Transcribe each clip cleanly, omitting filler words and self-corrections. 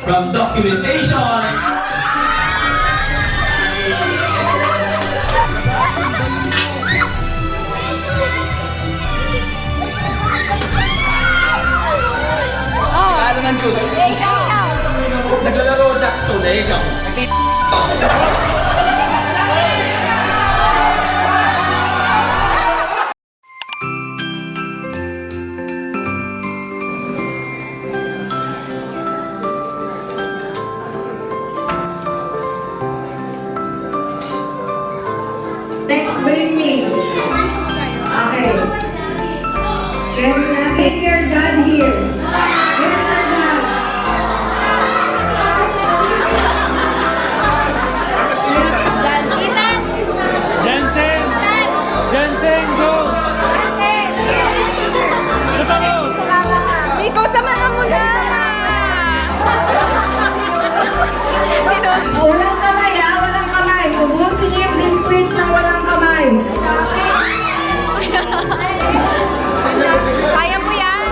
From documentation. Ano ng juice? Naglalaro Jackstone eh, ikaw. Next, bring me. Okay. Bring your dad here. Here's your dad. Jensen! Jensen, go! Ito mo! Miko, samahan mo na! Walang kamay ha, walang kamay. Ubusin niyo yung biskuit na walang kamay. Kaya mo yan?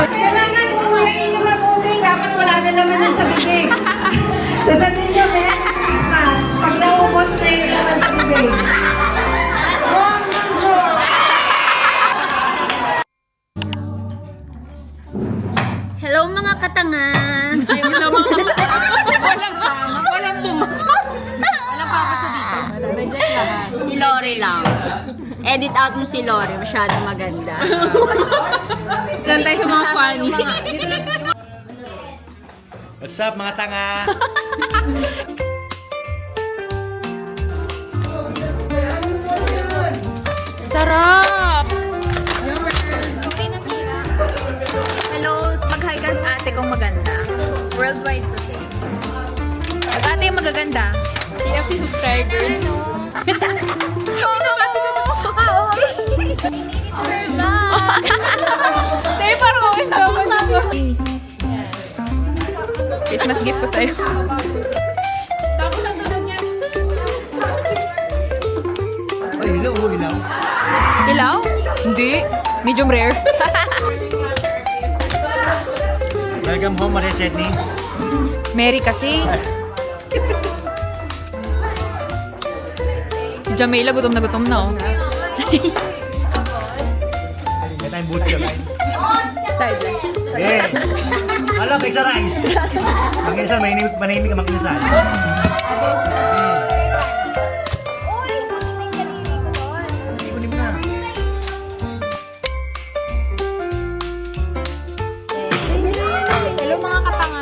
Kailangan umulayin niyo mabuti. Dapat wala na naman yan sa bibig. Sasabihin niyo, Merry Christmas. Pag naubos na yung laman sa bibig. Hello mga katanga! Walang sama, walang pumasok. Walang papasok dito. Reject lahat. Si Lori lang. Edit out mo si Lori, masyado maganda. Diyan tayo sa mga funny. What's up mga tanga? Sarap! Hello, mag-hi ka sa ate kong maganda. Worldwide today. Mag-ate yung magaganda. TFC subscribers. Tayo parang okay sa ako. Christmas gift ko sa'yo. Tapos ang tulog niya. Ay, ilaw mo, ilaw. Ilaw? Hindi. Medium rare. Welcome home, Maria Sedney. Mary kasi. Si Jamela gutom na oh. May tayong boot ka, right? Side. Yeah. Alam, may sa rice. Mag-insan, manahimik ka mag-insan. Hello mga katanga.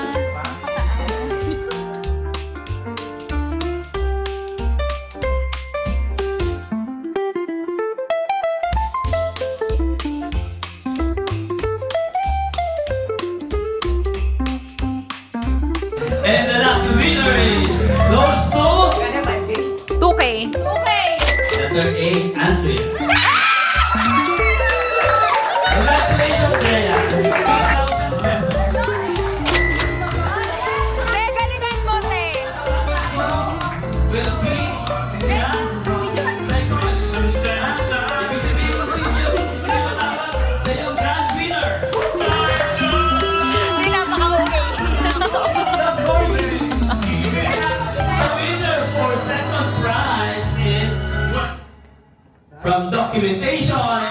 And the lucky winner is goes to 2K. letter A, Andrea. Congratulations, Andrea. 1,000 pesos. Te, galingan mo, te. We'll see. Yeah. Ibig sabihin ko sa inyo, matawag sa iyong grand winner. Hindi napaka-okay. The winner for second prize is from documentation.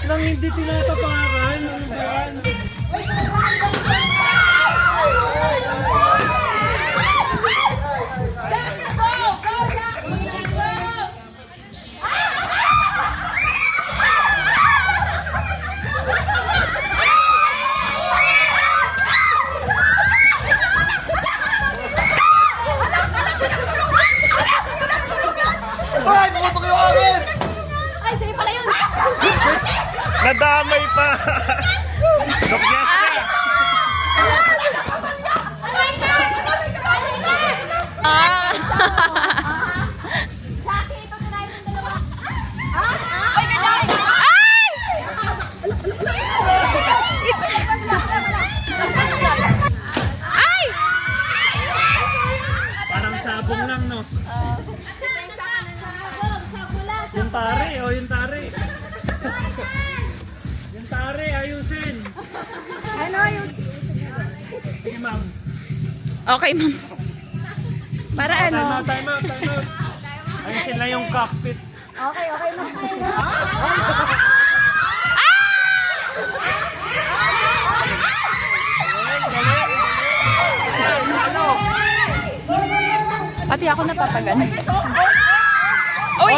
Nang hindi tinatapakan. Ano ba yan? Ay, pumatok yung akin! Ay, sa'yo pala yun. Nadamay pa! Dokyas ka! Parang sabong lang, no? Yung tare, o yung tare. Yung tare, ayusin. Ano yung... Sige, ma'am. Okay, ma'am. Para ano? Time out. Ayusin lang yung cockpit. Okay, ma'am. Pati ako napapagan.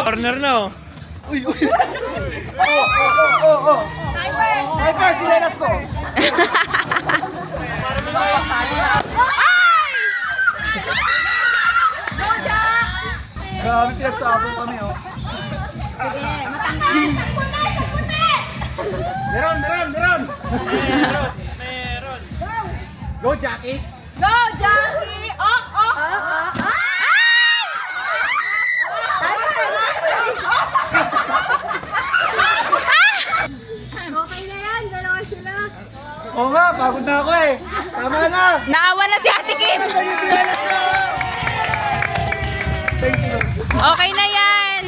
Corner na, oh. Ay, pa, sinelas ko! Grabe, pinagsabong kami, oh. Meron! Meron. Go, Jackie! Go, Jackie! Okay na yan, dalawa sila. Oo nga, pagod na ako eh. Tama na! Naawa na si Ate Kim. Thank you. Okay na yan.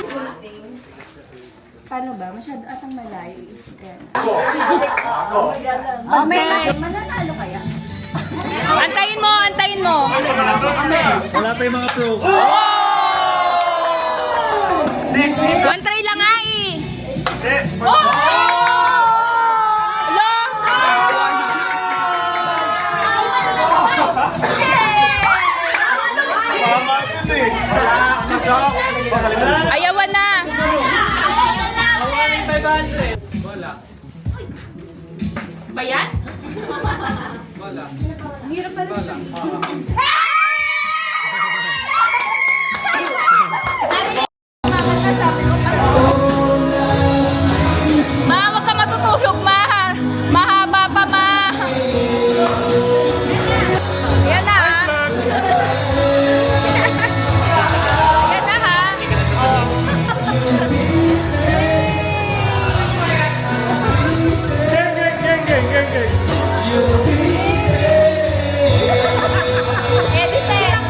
Paano ba? Masyado atang malayo. Iisip ko yan. Mananalo kaya? Antayin mo. Wala pa yung mga pro. One try lang nga eh. Ayawan na. Ba yan? Ma, wag ka matutulog, ma. Mahaba pa, ma. Yan na, ha? Yan na, ha? Gang. Edit out.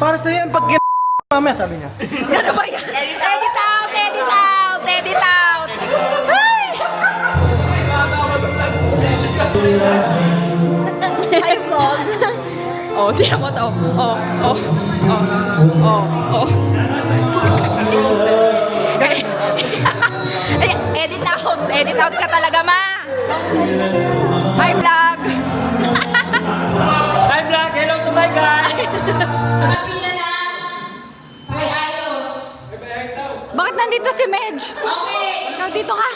Para sa yan, pag mamaya sabi niya. Ano ba yan? Edit out. Ay, vlog. Oh, tiyan mo to. Oh. Edit out ka talaga, ma. Hi, vlog. Hi, vlog. Hello to my guys. Bakit nandito si Medj? Okay. Ikaw dito ka.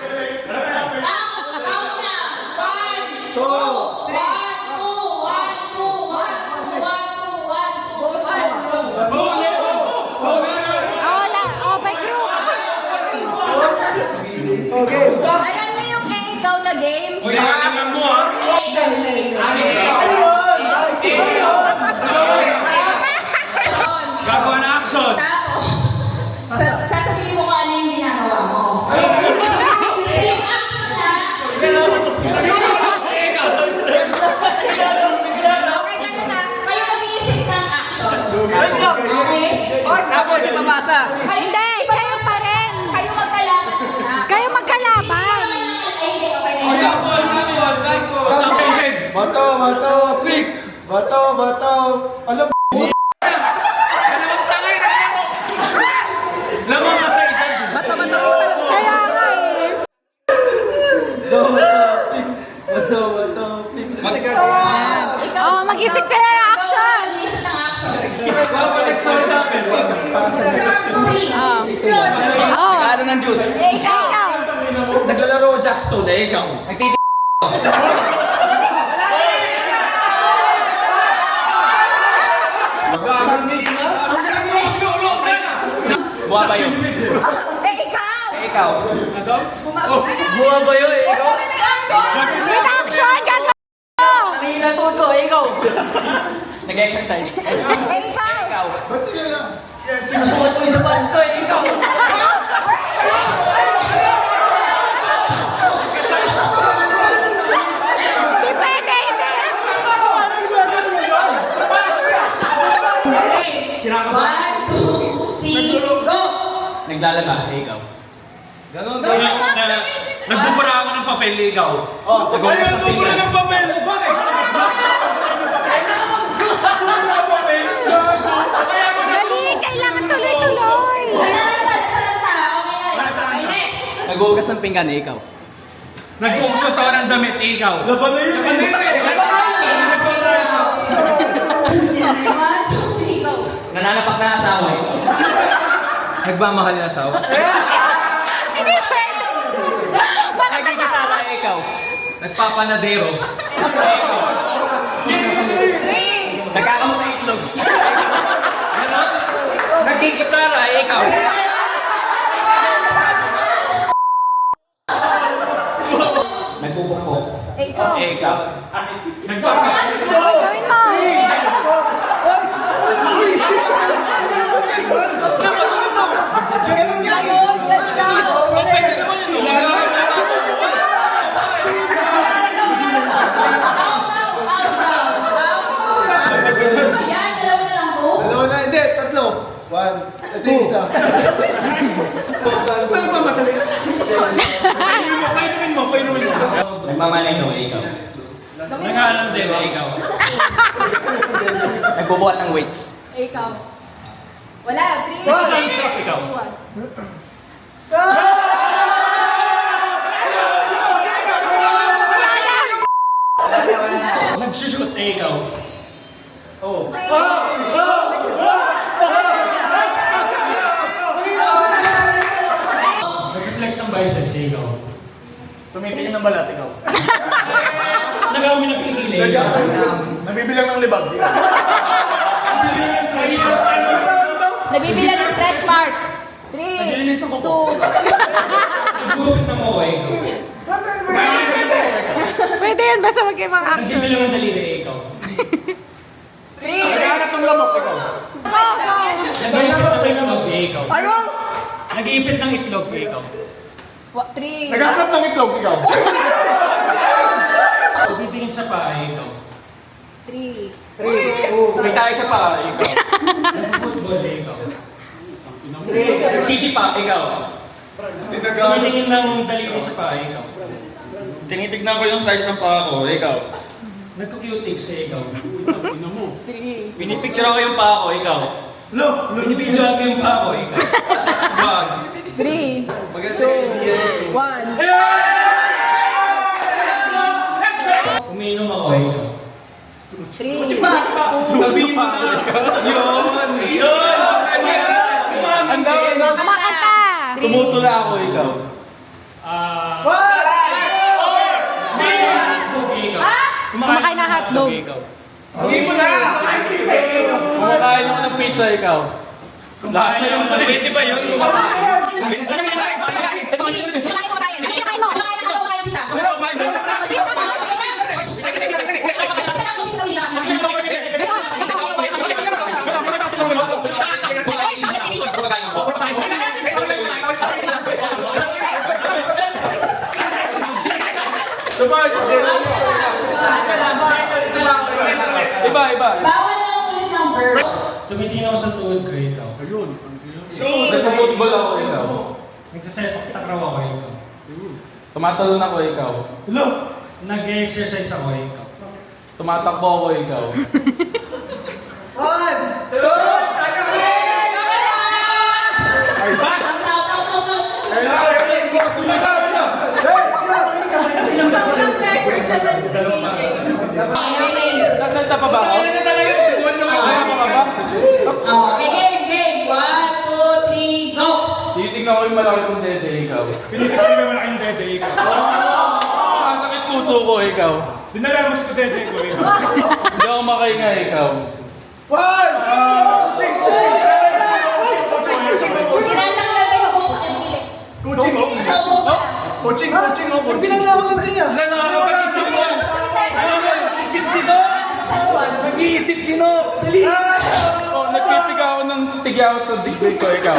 Wala. Oh, by group. Okay. Alam mo yung ikaw na game? Alam mo ah. Gagawa na action. Sasabihin mo kung ano yung ginagawa mo. Same action ha? Okay, ganun na. Kayo mag-iisip ng action. Okay? Tapos ipapasa. Hindi, kayo pa rin. Kayo magkalaban na. Bato, pick! Bato! Alam Lamang ka sa edad. Bato. Kaya nga eh. Bato, pick! Oh, mag-isip ka na ng action. Babalik sa usapan. Para sa Oh. Ano ng juice? Ikaw. Naglalaro Jackstone, ikaw. Buha ba yun? Ikaw. Buha ba yun? Ikaw? With action, gago. Natuto, ikaw. Nag-exercise. Ikaw. Sinusuot ko yung sapatos ko, ikaw. Di pwede, hindi. Naglalaba, ikaw. Ganon. Nagbubura ako ng papel, ikaw. Nagbuburas ng papel. ng papel? Bakit? Dali, kailangan tuloy-tuloy. Nagbubugas ng pinggan, ikaw. Nagpukusot ako ng damit, ikaw. Laban na yun. Nananapak na asawa, ikaw. Nagmamahal na asawa. Nagkikitala, ikaw. Nagpapanadero. Ikaw. Nagkakamutay itlog. Ganon? Nagkikitara, ikaw. Nagpupukpok. Ikaw. Gawin mo. Dalawa na, hindi, tatlo. 1, ito yung isa. Ano ba madali? Painumin mo. Nagmamanay no, ikaw. Nag-aalam din, ikaw. Nagbubuhat ng weights. Ikaw. Wala, 3. Time's up, ikaw. Nagsushoot, ikaw. Oh. Nag-reflex ng biceps, ikaw. Tumitingin ng balat, ikaw. Nagawin ng kilikili, ikaw. Nabibilang ng libag. Nabibilang ng stretch marks. 3, 2. Nagbubuhat ng mukha, ikaw. Pwede yan, basta mag-ibang action. Nagbibilang ng daliri, ikaw. Naghahanap ng lamok, ikaw. Nag-iipit ng itlog, ikaw. Ayaw! Nag-iipit ng itlog, ikaw. 3. Naghahanap ng itlog, ikaw. Titingin sa paa, ikaw. 3. May tayo sa paa, ikaw. Football, ikaw. Sisi pa, ikaw. Tumitingin ng daliri sa paa, ikaw. Tinitignan ko yung size ng paa ko, ikaw. Nagko-cutics, ikaw. Pinipicture ako yung paa ko, ikaw. Pinipicture ko yung paa ko, ikaw. Bag. 3, 2, 1. Umiinom ako, ikaw. 3. Yun! Kumakanta. Tumutula ako, ikaw. Kumakain ng hotdog. Sige mo na! Kumakain ako ng pizza, ikaw. Lahat na yung pwede ba yun? Iba. Bawal na ulit ng verb. Tumitingin ako sa tuhod ko, ikaw. Nagpo-football ako, ikaw. Nagsasepak takraw ako, ikaw. Tumatalon ako, ikaw. Nag-exercise ako, ikaw. Tumatakbo ako, ikaw. Sasalta pa ba ako? Okay, game. 1, 2, 3, go! Titignan ko yung malaki kong dede, ikaw. Pinitisin mo malaki yung dede, ikaw. Masakit puso ko, ikaw. Dinalamas ko dede ko, ikaw. Hindi ako makahinga, ikaw. Coaching, Bilang na ako ng dede. Wala, nakakapag-isip mo. Nag-iisip si Nox. Nag-iisip si Nox. Dali. Oh, nagpipiga ako ng tigyawat sa digbay ko, ikaw.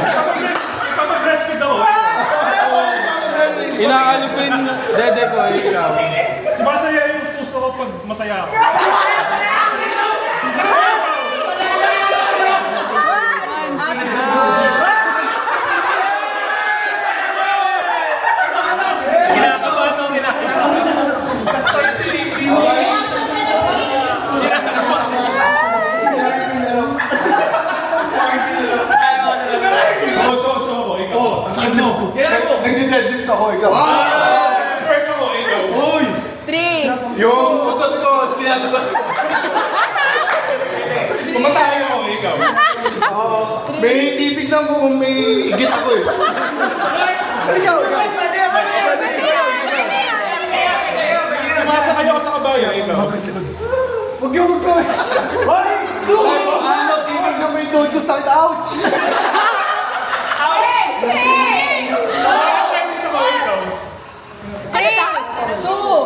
Ipapag-rescue ako. Inaalok ko yung dede ko, ikaw. Sumasaya yung puso ko pag masaya ako. Nagdi-deadlift ako, ikaw. First ako, ikaw. Uy! 3. Yung utot ko, pinalabas ko. Kumatayo ako, ikaw. May titignan ko kung may igit ako eh. Ikaw. Sumasakay ako sa kabayo, ikaw. Huwag yung mag-coach. Ano, titignan mo yung tuhod ko sakit. Ouch!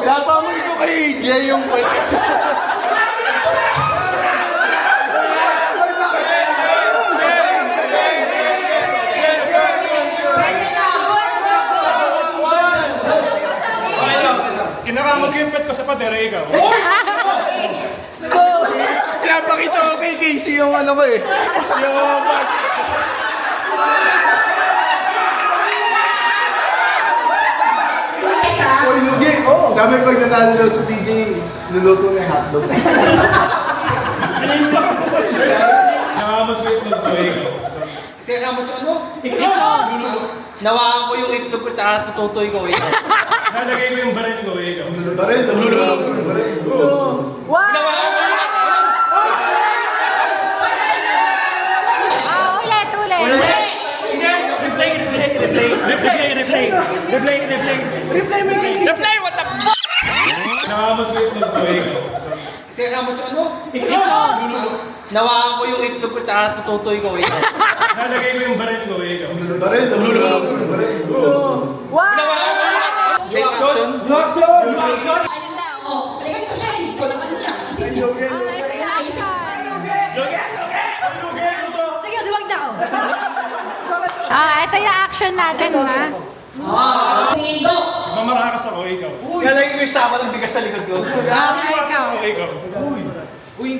Pinapamoy ko kay EJ yung kwet. Kinakamot ko yung pet ko sa pader, ikaw. Pinapakita ko kay Casey yung ano ko eh. Yung... Uy, Lugi! Sabi pag nanalo daw sa DJ, luluto na yung hotdog. Kinakamot ko yung pet ko, ikaw. Kinakamot yung ano? Nawakan ko yung itlog ko tsaka tututoy ko eh. Nalagay ko yung baril ko, ikaw. Baril, baril. Ulit. Kinakamot ko yung pet ko, ikaw. Kinakamot yung ano? Nawakan ko yung itlog ko tsaka tututoy ko eh. Nalagay ko yung baril ko, ikaw. Baril. Ayun na, oh. Lagay ko siya, hindi ko naman niya. Kasi sige, diwag na ako. Ito yung action natin, ha? Okay, go! Mamarakas ako, ikaw. Nalagay ko yung sama ng bigas sa likod ko. Ikaw. Ikaw. 3, 2,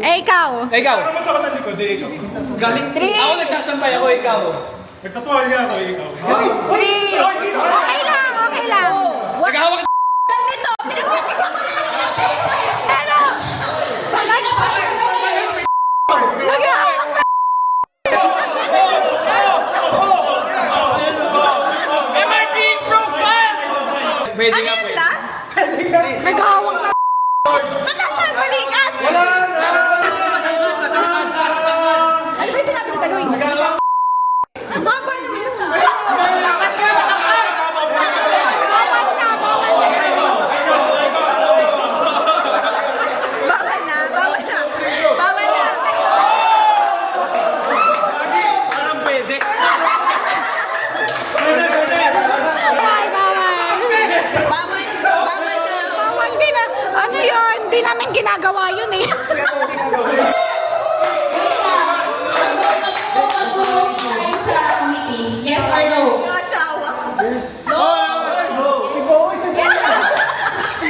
ikaw. Ikaw. Kinakamot ako ng likod, ikaw. Galing. 3, Ako nagsasampay ako, ikaw. Nagtatuwalya ako, ikaw. 3. Okay lang, okay lang. Naghahawak Pero, Pwede nga, pwede. naghahawak na. Ba't nasa balikan? Ano ba yung sinabi ni Kaloy? Baba naman yun. Ano yun? Hindi namin ginagawa yun eh. Mag-vote tayo sa committee. Yes or no? No! Yes or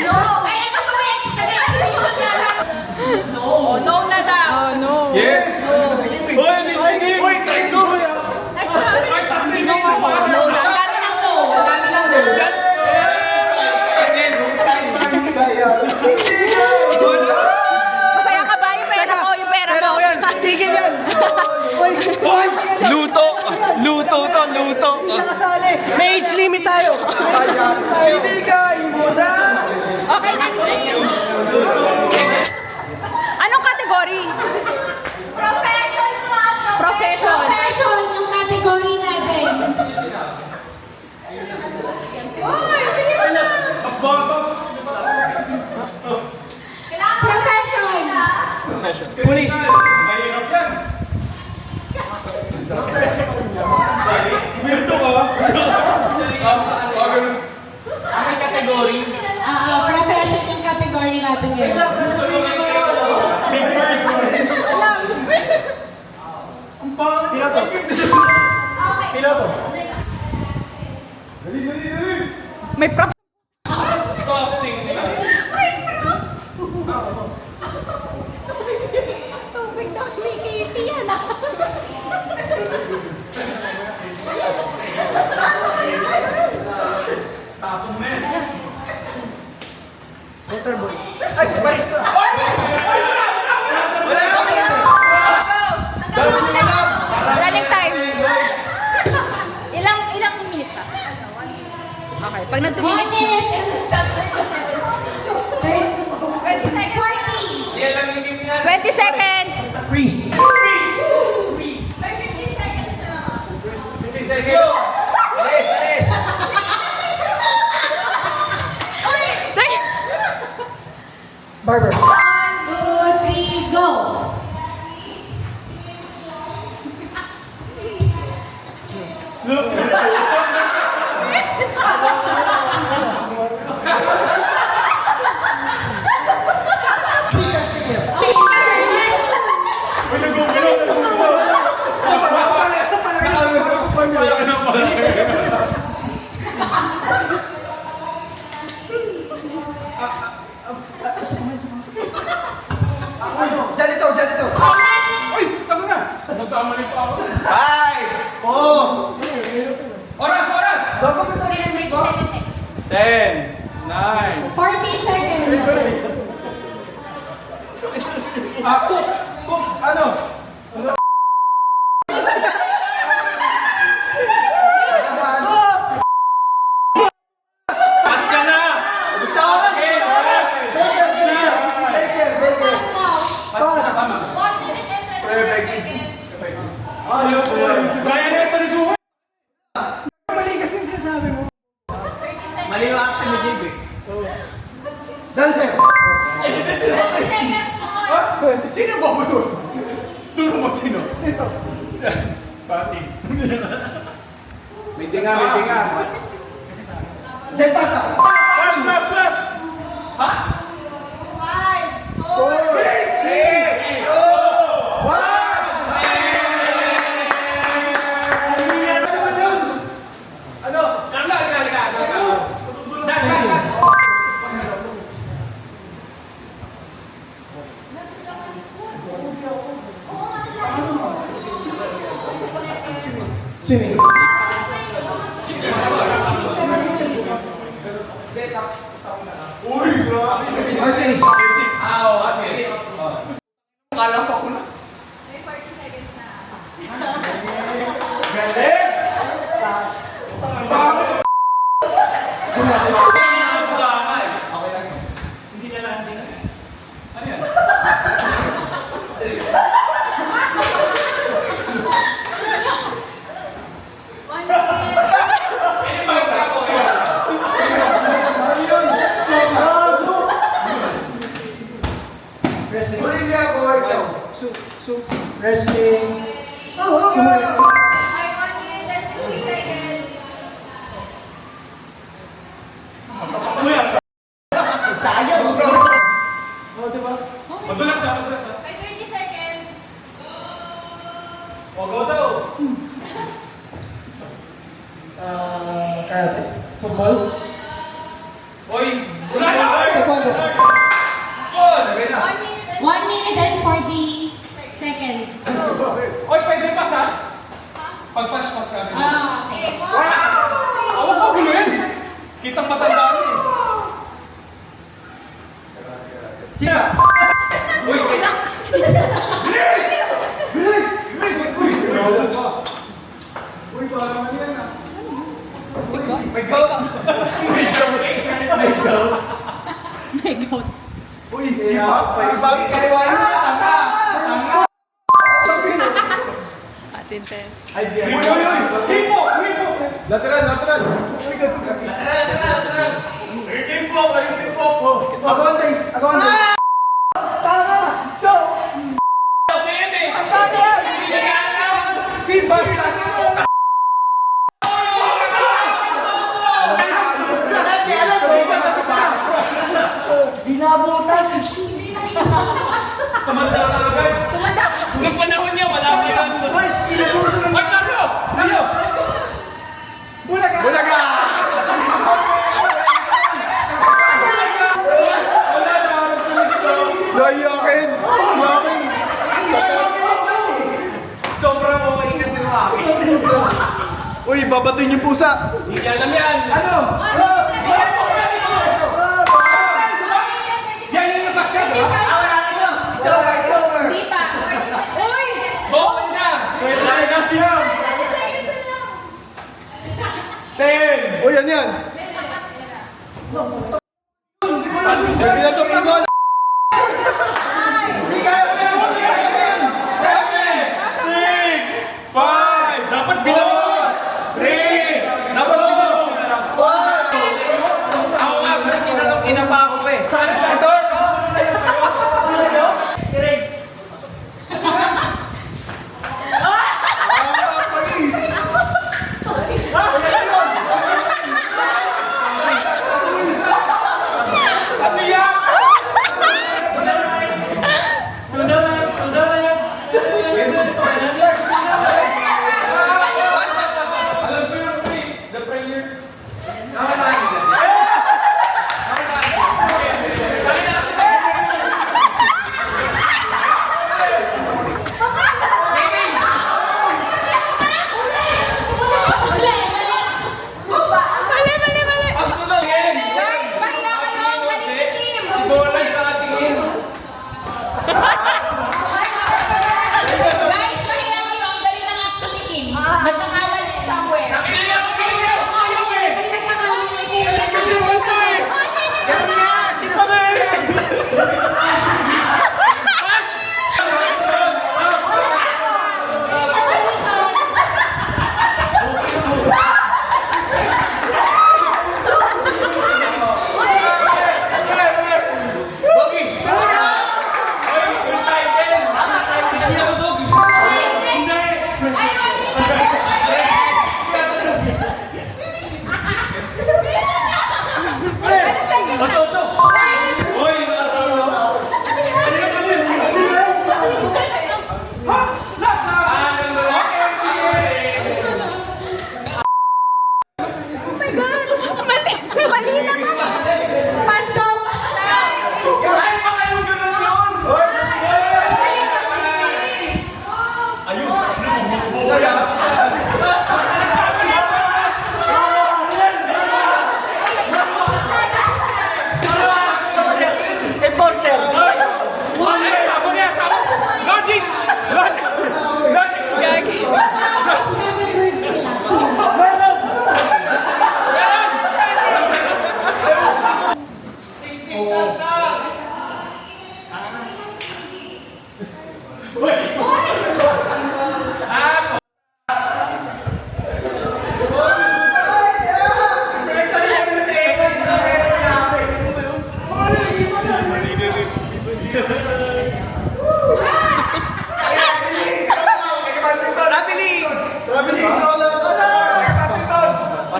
no? Ay, ano to eh? Explanation na lang. No. No na daw. Oh no. Yes! Uy, try no! No na. Ang dami lang no. Ang dami lang no. Luto to, luto. Hindi na kasali. May age limit tayo. Ibigay mo na. Okay na. Anong category? Profession po. Profession. Profession yung category natin. Profession. Police. Mahirap yan. Wirto ka? Ang category. Profession yung category natin ngayon. Big bird. Piloto. Piloto. Dali, dali, dali. May prop. Tubig daw ni Casey yan ah. Tapon mo yan. Waterboy. Ay, barista. Running time. Ilang minute ka? Okay, pag 1 nag-2 minute and 40. Yan lang yung game yan. 20 seconds. Freeze. 15 seconds na. Barber. 1, 2, 3, go. Okay, sir, Janito. Nagkamali pa ako. 5, 4, Oras! 10, 9. 40 seconds. cook, ano? Pas ka na! Gusto ko na. Baker. Pass now. Tama. 1 minute and 25 seconds. Gaya na ito ni Suho. Mali kasi yung sinasabi mo. 30 seconds. Mali yung action ni JB. Dancer. 30 seconds more. Sino ba mo doon? Tulong mo sino? Ito. Pati. May tinga. Deltasa. Flash! 5, 4, Swimming. Archery. May 40 seconds na. Gymnastics. Hindi na landing. Ano yan? One minute. Wrestling. Wrestling. Sumo wrestling. 1 minute and 50 seconds. Oh, diba? Madulas ha. May 30 seconds. Karate. Football. Hoy! Wala na! Taekwondo. 1 minute and 40 seconds. Hoy, pwede pas ha? Pagpas ka. Okay. Awag ko gulo yan. Kitang matandaan eh. Chika. Uy, Bilis! Uy! May goat. Uy, ibang kaliwa yun. Tanga. Atin, te. Lateral. Ako ang days. Tanga. Joe. Ang tanga yan. Team fast. Tapos na. Binabutas. Tumanda ka agad. Nung panahon niya, wala pa yan. Ay, inabuso ng Ay, Carlo! Carlo! Bulaga. Yayakin. Sobrang okay kasi ng akin. Uy, babatuin yung pusa. Hindi alam yan. Ano? Yan yung nabasket. Di pa. Uy! Bawal na. Uy, yan. Sabi na itong ibon. Dapat bilang. 3. Dapat bilang. Ako nga, pero kinalong pa ako pa eh. Sana ito. Alam ko yung the prayer. Mali! Guys, pahinga kayo. Ang galing ni Kim. Bola sa atingin. Guys, pahinga kayo. Ang galing ng action ni Kim. Nagkakamali somewhere. Hindi ako pinigas ko yung eh. Ay, nagkakamali ni Kim. Kasi gusto eh. Ganun nga. Sino ba Uy, mga tino. Mali na. Pass daw. Ay, baka yung ganun yun. Enforcer. Ay, sabon niya, sabon. Logic. Gagi. Seven words sila.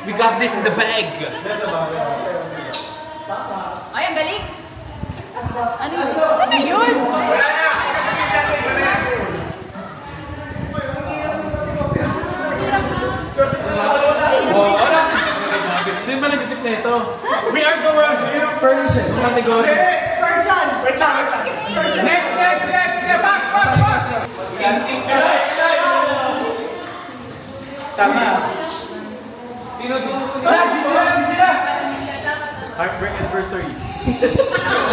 We got this in the bag. Ay, ang galing. Ano yun? Ano yun? Sino ba nag-isip na ito? We are the world. Persian. Category. Wait lang. Next. Pass. Tama. Tinuturo ko nila. Heartbreak anniversary.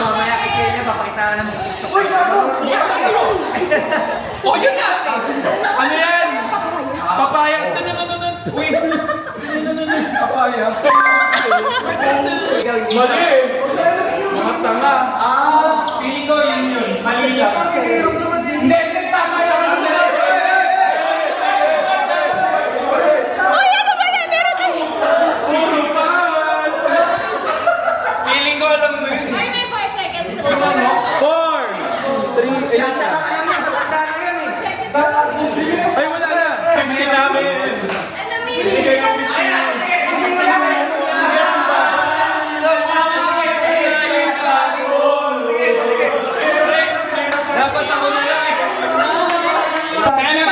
Mamaya kay Kenya, papakita ka naman. Uy, gago! Oh, yun nga! Ano yan? Papaya. Papaya. Mali! Mga tanga. Feeling ko yun. Mali lang. Hindi, tama yung ano sila. Uy, ano ba na? Meron na. Feeling ko alam mo yun. Ay, may 4 seconds lang. 4, 3, 8. Ay, wala na. Hindi namin. Dapat ako na lang. Kaya lang,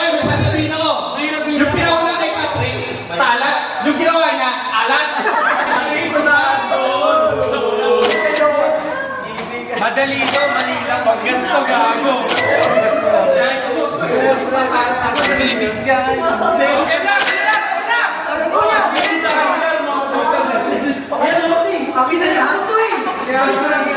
ay, may sasabihin ako. Yung pinauna kay Patrick, talat. Yung ginawa niya, alat. Madali to, mali lang. Pag-gas to, gago. Akin na lahat to eh.